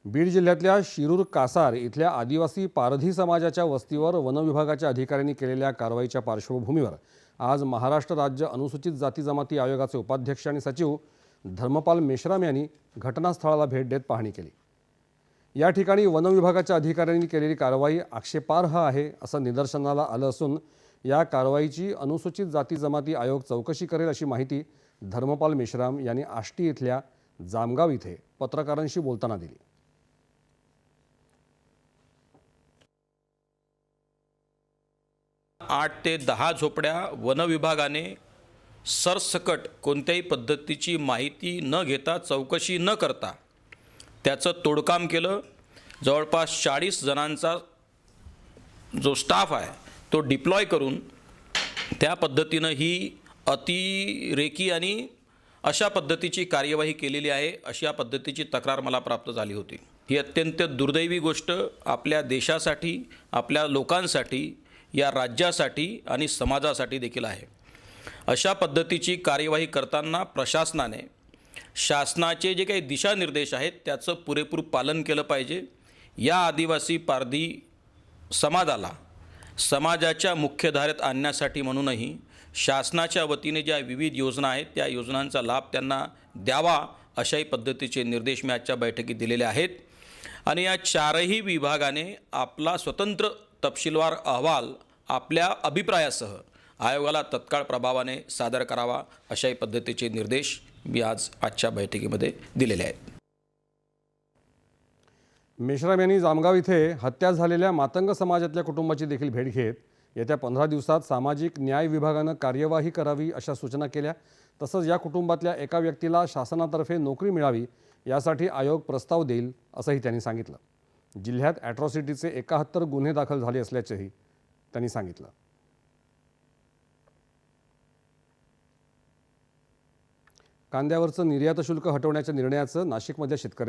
बीड जिल्ह्यातल्या शिरूर कासार इथल्या आदिवासी पारधी समाजाच्या वस्तीवर वन विभागाच्या अधिकाऱ्यांनी केलेल्या कारवाईच्या पार्श्वभूमीवर आज महाराष्ट्र राज्य अनुसूचित जाती जमाती आयोगाचे उपाध्यक्ष आणि सचिव धर्मपाल मेश्राम यांनी घटनास्थळाला भेट देत पाहणी केली। या ठिकाणी वन विभागाच्या अधिकाऱ्यांनी केलेली कारवाई आक्षेपार्ह आहे असं निदर्शनाला आलं असून या कारवाईची अनुसूचित जाती जमाती आयोग चौकशी करेल अशी माहिती धर्मपाल मेश्राम यांनी आष्टी इथल्या जामगाव इथे पत्रकारांशी बोलताना दिली। 8 ते 10 झोपड्या वन विभागाने सरसकट कोणत्याही पद्धतीची माहिती न घेता चौकशी न करता त्याचं तोडकाम केलं। जवळपास 40 जणांचा जो स्टाफ आहे तो डिप्लॉय करून त्या पद्धतीनं ही अतिरेकी आणि अशा पद्धतीची कार्यवाही केलेली आहे अशा पद्धतीची तक्रार मला प्राप्त झाली होती। ही अत्यंत दुर्दैवी गोष्ट आपल्या देशासाठी, आपल्या लोकांसाठी, या राज्यासाठी आणि समाजासाठी देखील आहे। अशा पद्धतीची कार्यवाही करताना प्रशासनाने शासनाचे जे काही दिशानिर्देश आहेत त्याचं पुरेपूर पालन केलं पाहिजे। या आदिवासी पारधी समाजाला समाजाच्या मुख्यधारेत आणण्यासाठी म्हणूनही शासनाच्या वतीने ज्या विविध योजना आहेत त्या योजनांचा लाभ त्यांना द्यावा अशाही पद्धतीचे निर्देश मी आजच्या बैठकीत दिलेले आहेत। आणि या चारही विभागाने आपला स्वतंत्र तपशीलवार अहवाल आपल्या अभिप्रायासह आयोगाला तत्काळ प्रभावाने सादर करावा अशाही पद्धतीचे निर्देश मी आजच्या बैठकीमध्ये दिलेले आहेत। मेश्राम यांनी जामगाव इथे हत्या झालेल्या मातंग समाजातल्या कुटुंबाची देखील भेट घेत येत्या 15 दिवसात सामाजिक न्याय विभागानं कार्यवाही करावी अशा सूचना केल्या। तसंच या कुटुंबातल्या एका व्यक्तीला शासनातर्फे नोकरी मिळावी यासाठी आयोग प्रस्ताव देईल असंही त्यांनी सांगितलं। जिल्ह्यात ॲट्रॉसिटीचे 71 गुन्हे दाखल झाले असल्याचंही त्यांनी सांगितलं। कांद्यावरचं निर्यात शुल्क हटवण्याच्या निर्णयाचं नाशिकमधल्या शेतकऱ्यांनी